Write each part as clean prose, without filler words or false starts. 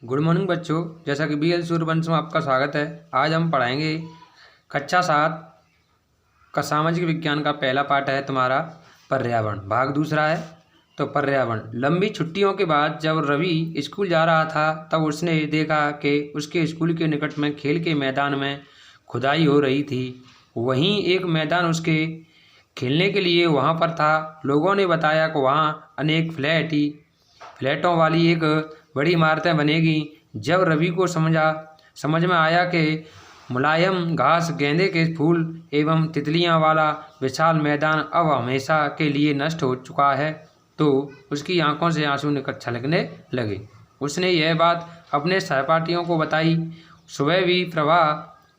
Good morning बच्चों। जैसा कि BL सूर्यवंश में आपका स्वागत है। आज हम पढ़ाएंगे कक्षा 7 का सामाजिक विज्ञान का पहला पाठ है तुम्हारा पर्यावरण, भाग दूसरा है। तो पर्यावरण। लंबी छुट्टियों के बाद जब रवि स्कूल जा रहा था तब उसने देखा कि उसके स्कूल के निकट में खेल के मैदान में खुदाई हो रही थी। वहीं एक मैदान उसके खेलने के लिए वहाँ पर था। लोगों ने बताया कि वहाँ अनेक फ्लैटों वाली एक बड़ी इमारतें बनेगी। जब रवि को समझ में आया कि मुलायम घास, गेंदे के फूल एवं तितलियां वाला विशाल मैदान अब हमेशा के लिए नष्ट हो चुका है, तो उसकी आंखों से आंसू निकल छलकने लगे। उसने यह बात अपने सहपाठियों को बताई। सुबह भी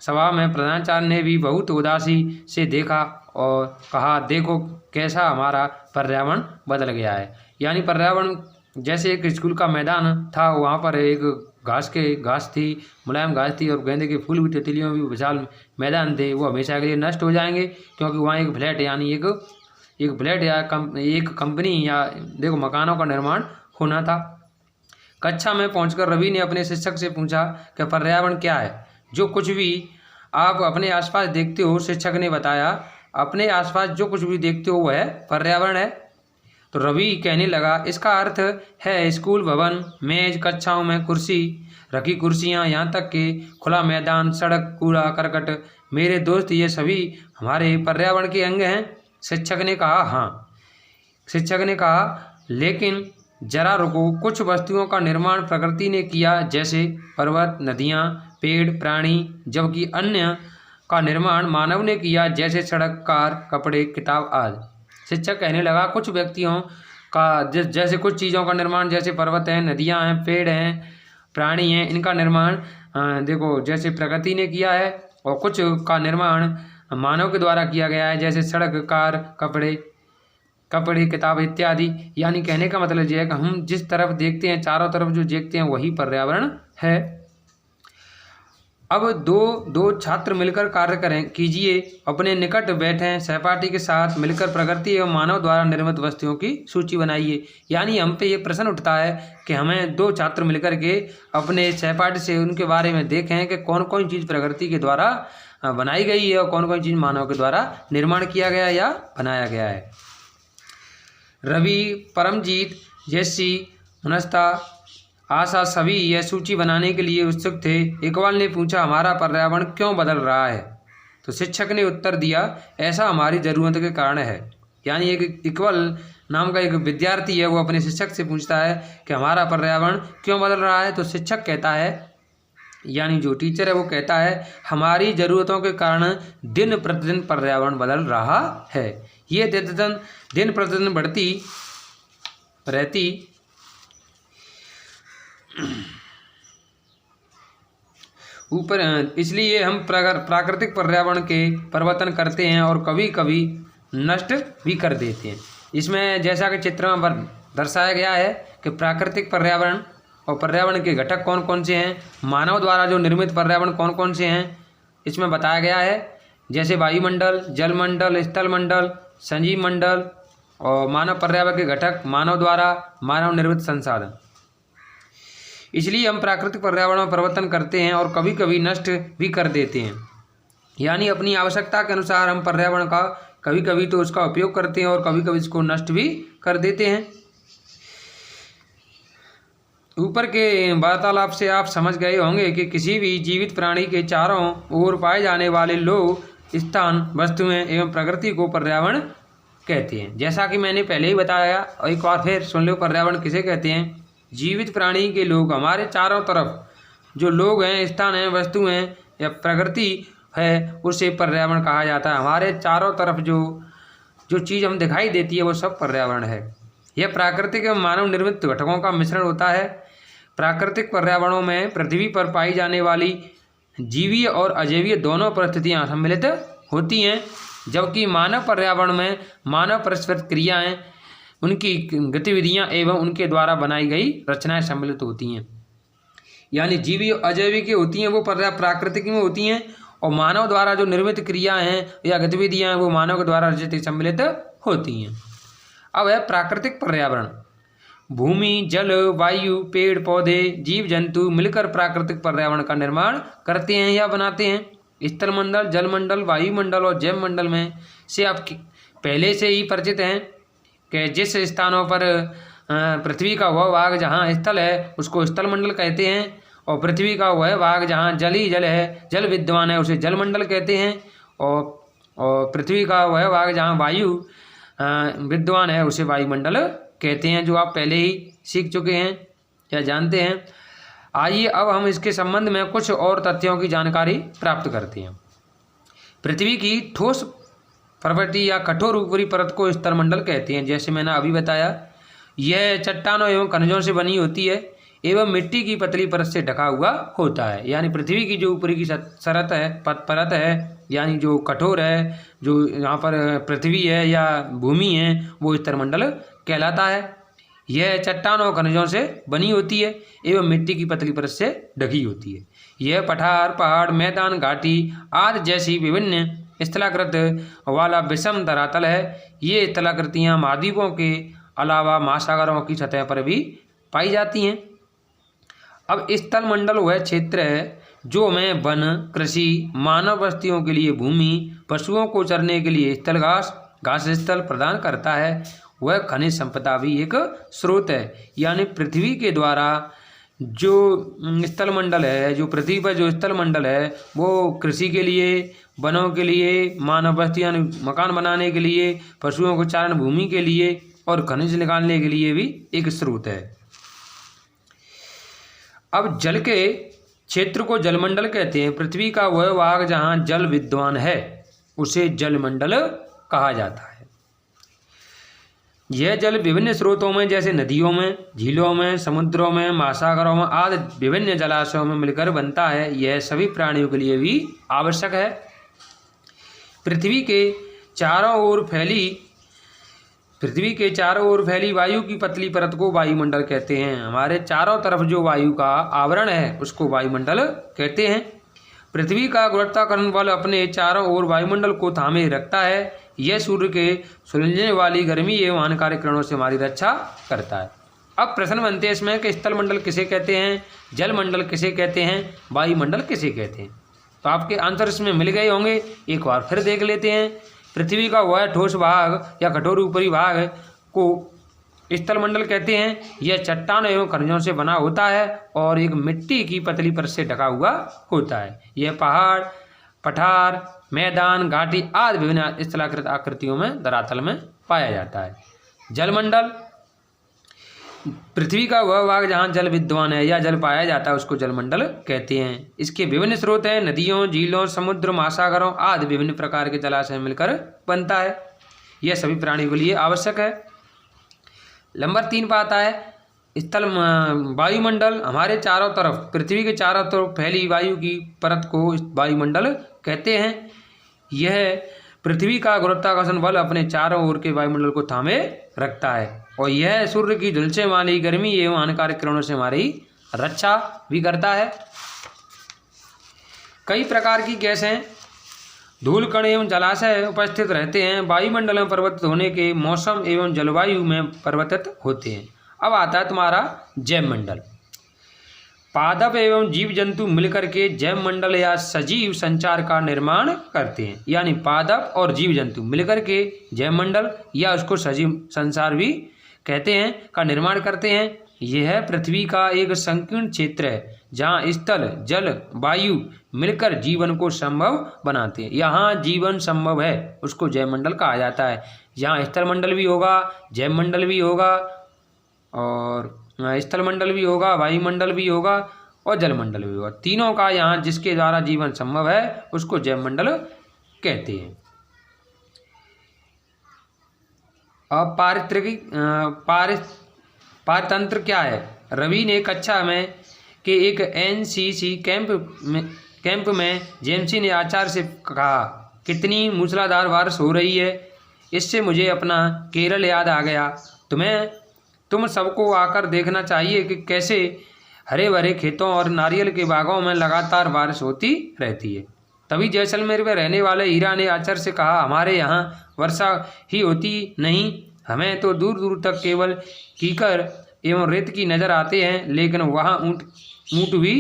सभा में प्रधानाचार्य ने भी बहुत उदासी से देखा और कहा, देखो कैसा हमारा पर्यावरण बदल गया है। यानी पर्यावरण जैसे एक स्कूल का मैदान था, वहाँ पर एक घास थी, मुलायम घास थी और गेंदे के फूल भी, तितलियों भी विशाल मैदान थे, वो हमेशा के लिए नष्ट हो जाएंगे क्योंकि वहाँ एक फ्लैट यानी एक फ्लैट या एक कंपनी या देखो मकानों का निर्माण होना था। कक्षा में पहुंचकर रवि ने अपने शिक्षक से पूछा कि पर्यावरण क्या है? जो कुछ भी आप अपने आसपास देखते हो, शिक्षक ने बताया, अपने आसपास जो कुछ भी देखते हो वह पर्यावरण है। तो रवि कहने लगा, इसका अर्थ है स्कूल भवन, मेज, कक्षाओं में रखी कुर्सियां, यहाँ तक कि खुला मैदान, सड़क, कूड़ा करकट। मेरे दोस्त, ये सभी हमारे पर्यावरण के अंग हैं। शिक्षक ने कहा, हाँ। शिक्षक ने कहा, लेकिन जरा रुको, कुछ वस्तुओं का निर्माण प्रकृति ने किया, जैसे पर्वत, नदियाँ, पेड़, प्राणी, जबकि अन्य का निर्माण मानव ने किया, जैसे सड़क, कार, कपड़े, किताब आदि। शिक्षक कहने लगा, कुछ व्यक्तियों का जैसे कुछ चीज़ों का निर्माण, जैसे पर्वत हैं, नदियां हैं, पेड़ हैं, प्राणी हैं, इनका निर्माण देखो जैसे प्रकृति ने किया है, और कुछ का निर्माण मानव के द्वारा किया गया है, जैसे सड़क, कार, कपड़े, किताब इत्यादि। यानी कहने का मतलब यह है कि हम जिस तरफ देखते हैं, चारों तरफ जो देखते हैं वही पर्यावरण है। अब दो छात्र मिलकर कार्य कीजिए। अपने निकट बैठे सहपाठी के साथ मिलकर प्रकृति एवं मानव द्वारा निर्मित वस्तुओं की सूची बनाइए। यानी हम पे ये प्रश्न उठता है कि हमें दो छात्र मिलकर के अपने सहपाठी से उनके बारे में देखें कि कौन कौन चीज़ प्रकृति के द्वारा बनाई गई है और कौन कौन चीज़ मानव के द्वारा निर्माण किया गया या बनाया गया है। रवि, परमजीत, जैसी, मुनस्ता, आशा सभी यह सूची बनाने के लिए उत्सुक थे। इकबाल ने पूछा, हमारा पर्यावरण क्यों बदल रहा है? तो शिक्षक ने उत्तर दिया, ऐसा हमारी ज़रूरत के कारण है। यानी एक इकबाल नाम का एक विद्यार्थी है, वो अपने शिक्षक से पूछता है कि हमारा पर्यावरण क्यों बदल रहा है। तो शिक्षक कहता है, यानी जो टीचर है वो कहता है, हमारी ज़रूरतों के कारण दिन प्रतिदिन पर्यावरण बदल रहा है। ये दिन प्रतिदिन बढ़ती रहती इसलिए हम प्राकृतिक पर्यावरण के परिवर्तन करते हैं और कभी कभी नष्ट भी कर देते हैं। इसमें जैसा कि चित्र में दर्शाया गया है कि प्राकृतिक पर्यावरण और पर्यावरण के घटक कौन कौन से हैं, मानव द्वारा जो निर्मित पर्यावरण कौन कौन से हैं, इसमें बताया गया है। जैसे वायुमंडल, जलमंडल, स्थलमंडल, सजीव मंडल, और मानव पर्यावरण के घटक मानव द्वारा मानव निर्मित संसाधन। इसलिए हम प्राकृतिक पर्यावरण में परिवर्तन करते हैं और कभी कभी नष्ट भी कर देते हैं। यानी अपनी आवश्यकता के अनुसार हम पर्यावरण का कभी कभी तो उसका उपयोग करते हैं और कभी कभी इसको नष्ट भी कर देते हैं। ऊपर के वार्तालाप से आप समझ गए होंगे कि किसी भी जीवित प्राणी के चारों ओर पाए जाने वाले लोग, स्थान, वस्तुएं एवं प्रकृति को पर्यावरण कहते हैं। जैसा कि मैंने पहले ही बताया, और एक बार फिर सुन लो, पर्यावरण किसे कहते हैं? जीवित प्राणी के लोग, हमारे चारों तरफ जो लोग हैं, स्थान हैं, वस्तु हैं या प्रकृति है, उसे पर्यावरण कहा जाता है। हमारे चारों तरफ जो चीज़ हम दिखाई देती है वो सब पर्यावरण है। यह प्राकृतिक एवं मानव निर्मित घटकों का मिश्रण होता है। प्राकृतिक पर्यावरणों में पृथ्वी पर पाई जाने वाली जीवीय और अजैवीय दोनों परिस्थितियाँ सम्मिलित होती हैं, जबकि मानव पर्यावरण में मानव परस्पर क्रियाएँ, उनकी गतिविधियां एवं उनके द्वारा बनाई गई रचनाएं सम्मिलित होती हैं। यानी जीवी और अजैविक होती हैं वो प्राकृतिक में होती हैं, और मानव द्वारा जो निर्मित क्रियाएं हैं या गतिविधियां हैं वो मानव के द्वारा रचित सम्मिलित होती हैं। अब है प्राकृतिक पर्यावरण। भूमि, जल, वायु, पेड़ पौधे, जीव जंतु मिलकर प्राकृतिक पर्यावरण का निर्माण करते हैं या बनाते हैं। स्थल मंडल, जल मंडल, वायुमंडल और जैव मंडल में से आप पहले से ही परिचित हैं कि जिस स्थानों पर पृथ्वी का वह भाग जहाँ स्थल है उसको स्थल मंडल कहते हैं, और पृथ्वी का वह भाग जहाँ जल ही जल है, जल विद्यमान है, उसे जल मंडल कहते हैं। और पृथ्वी का वह भाग जहाँ वायु विद्यमान है उसे वायुमंडल कहते हैं, जो आप पहले ही सीख चुके हैं या जानते हैं। आइए अब हम इसके संबंध में कुछ और तथ्यों की जानकारी प्राप्त करते हैं। पृथ्वी की ठोस प्रवृत्ति या कठोर ऊपरी परत को स्थल मंडल कहते हैं। जैसे मैंने अभी बताया, यह चट्टानों एवं खनिजों से बनी होती है एवं मिट्टी की पतली परत से ढका हुआ होता है। यानी पृथ्वी की जो ऊपरी की परत है यानी जो कठोर है, जो यहाँ पर पृथ्वी है या भूमि है, वो स्थल मंडल कहलाता है। यह चट्टानों और खनिजों से बनी होती है एवं मिट्टी की पतली परत से ढकी होती है। यह पठार, पहाड़, मैदान, घाटी आदि जैसी विभिन्न स्थलाकृत वाला विषम धरातल है। ये स्थलाकृतियाँ महाद्वीपों के अलावा महासागरों की सतह पर भी पाई जाती हैं। अब स्थल मंडल वह क्षेत्र है जो में वन, कृषि, मानव बस्तियों के लिए भूमि, पशुओं को चरने के लिए स्थल घास स्थल प्रदान करता है। वह खनिज संपदा भी एक स्रोत है। यानी पृथ्वी के द्वारा जो स्थल मंडल है, जो पृथ्वी पर जो स्थल मंडल है, वो कृषि के लिए, वनों के लिए, मानव बस्ती यानी मकान बनाने के लिए, पशुओं को चारण भूमि के लिए और खनिज निकालने के लिए भी एक स्रोत है। अब जल के क्षेत्र को जलमंडल कहते हैं। पृथ्वी का वह भाग जहाँ जल विद्यमान है उसे जलमंडल कहा जाता है। यह जल विभिन्न स्रोतों में जैसे नदियों में, झीलों में, समुद्रों में, महासागरों में आदि विभिन्न जलाशयों में मिलकर बनता है। यह सभी प्राणियों के लिए भी आवश्यक है। पृथ्वी के चारों ओर फैली वायु की पतली परत को वायुमंडल कहते हैं। हमारे चारों तरफ जो वायु का आवरण है उसको वायुमंडल कहते हैं। पृथ्वी का गुरुत्वाकर्षण बल अपने चारों ओर वायुमंडल को थामे रखता है। यह सूर्य के सुलझने वाली गर्मी एवं हानिकारक किरणों से हमारी रक्षा करता है। अब प्रश्न बनते हैं इसमें कि स्थल मंडल किसे कहते हैं, जल मंडल किसे कहते हैं, वायुमंडल किसे कहते हैं। तो आपके आंसर इसमें मिल गए होंगे। एक बार फिर देख लेते हैं। पृथ्वी का वह ठोस भाग या कठोर ऊपरी भाग को स्थल मंडल कहते हैं। यह चट्टान एवं खनिजों से बना होता है और एक मिट्टी की पतली परत से ढका हुआ होता है। यह पहाड़, पठार, मैदान, घाटी आदि विभिन्न स्थलाकृत आकृतियों में धरातल में पाया जाता है। जलमंडल पृथ्वी का वह भाग जहाँ जल विद्यमान है या जल पाया जाता है उसको जलमंडल कहते हैं। इसके विभिन्न स्रोत हैं, नदियों, झीलों, समुद्र, महासागरों आदि विभिन्न प्रकार के जलाशय मिलकर बनता है। यह सभी प्राणियों के लिए आवश्यक है। नंबर 3 पर आता है स्थल वायुमंडल। हमारे चारों तरफ, पृथ्वी के चारों तरफ फैली वायु की परत को वायुमंडल कहते हैं। यह पृथ्वी का गुरुत्वाकर्षण बल अपने चारों ओर के वायुमंडल को थामे रखता है और यह सूर्य की झुलसे वाली गर्मी एवं हानिकारक किरणों से हमारी रक्षा भी करता है। कई प्रकार की गैसें, धूल कण एवं जलाशय उपस्थित रहते हैं। वायुमंडल में परिवर्तित होने के मौसम एवं जलवायु में परिवर्तित होते हैं। अब आता है तुम्हारा जैव मंडल। पादप एवं जीव जंतु मिलकर के जैव मंडल या सजीव संचार का निर्माण करते हैं। यानी पादप और जीव जंतु मिलकर के जैव मंडल या उसको सजीव संसार भी कहते हैं का निर्माण करते हैं। यह पृथ्वी का एक संकीर्ण क्षेत्र है जहाँ स्थल, जल, वायु मिलकर जीवन को संभव बनाते हैं। यहाँ जीवन संभव है उसको जैव मंडल कहा जाता है। यहाँ स्थल मंडल भी होगा, जैव मंडल भी होगा और स्थल मंडल भी होगा, वायुमंडल भी होगा और जल मंडल भी होगा। तीनों का यहाँ जिसके द्वारा जीवन संभव है उसको जैव मंडल कहते हैं। अब पारतंत्र क्या है? रवि ने कक्षा में के एक एनसीसी कैंप में जेम्सी ने आचार्य से कहा, कितनी मूसलाधार बारिश हो रही है, इससे मुझे अपना केरल याद आ गया। तुम सबको आकर देखना चाहिए कि कैसे हरे भरे खेतों और नारियल के बागों में लगातार बारिश होती रहती है। तभी जैसलमेर में रहने वाले हीरा ने आचार्य से कहा, हमारे यहाँ वर्षा ही होती नहीं, हमें तो दूर दूर तक केवल कीकर एवं रेत की नजर आते हैं, लेकिन वहाँ ऊँट भी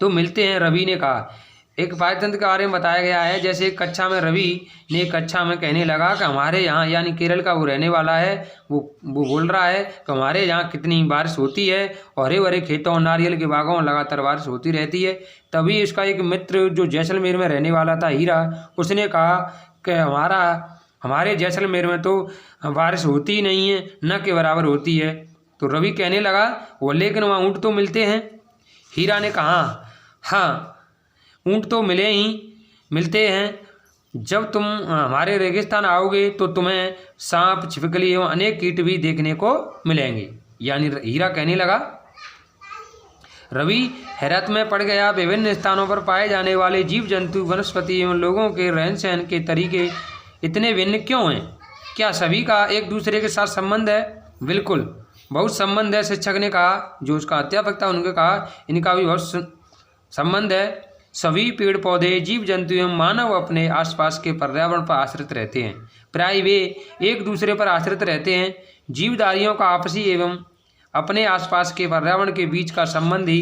तो मिलते हैं। रवि ने कहा। एक पारतंत्र के बारे में बताया गया है। जैसे एक कक्षा में रवि ने कक्षा में कहने लगा कि हमारे यहाँ, यानी केरल का वो रहने वाला है, वो बोल रहा है कि हमारे यहाँ कितनी बारिश होती है और हरे भरे खेतों और नारियल के बागों में लगातार बारिश होती रहती है। तभी इसका एक मित्र जो जैसलमेर में रहने वाला था, हीरा, उसने कहा कि हमारे जैसलमेर में तो बारिश होती ही नहीं है, न के बराबर होती है। तो रवि कहने लगा वो लेकिन वहाँ ऊँट तो मिलते हैं। हीरा ने कहा हाँ, ऊँट तो मिलते हैं। जब तुम हमारे रेगिस्तान आओगे तो तुम्हें सांप, छिपकली एवं अनेक कीट भी देखने को मिलेंगे। यानी हीरा कहने लगा। रवि हैरत में पड़ गया। विभिन्न स्थानों पर पाए जाने वाले जीव जंतु, वनस्पति एवं लोगों के रहन सहन के तरीके इतने भिन्न क्यों हैं? क्या सभी का एक दूसरे के साथ संबंध है? बिल्कुल, बहुत संबंध है। शिक्षक ने कहा। जो उसका अध्यापक था उनके कहा इनका भी बहुत संबंध है। सभी पेड़ पौधे, जीव जंतु एवं मानव अपने आसपास के पर्यावरण पर आश्रित रहते हैं। प्राय वे एक दूसरे पर आश्रित रहते हैं। जीवधारियों का आपसी एवं अपने आसपास के पर्यावरण के बीच का संबंध ही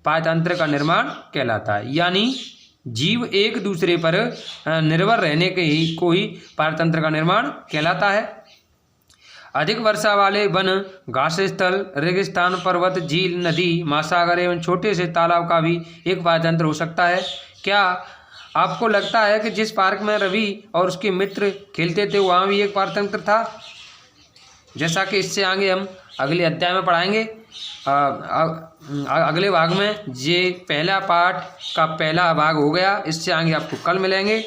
पारतंत्र का निर्माण कहलाता है। यानी जीव एक दूसरे पर निर्भर रहने के ही को ही पारतंत्र का निर्माण कहलाता है। अधिक वर्षा वाले वन, घास स्थल, रेगिस्तान, पर्वत, झील, नदी, महासागर एवं छोटे से तालाब का भी एक पारतंत्र हो सकता है। क्या आपको लगता है कि जिस पार्क में रवि और उसके मित्र खेलते थे वहाँ भी एक पारतंत्र था? जैसा कि इससे आगे हम अगले अध्याय में पढ़ाएंगे। अगले भाग में ये पहला पाठ का पहला भाग हो गया। इससे आगे आपको कल मिलेंगे।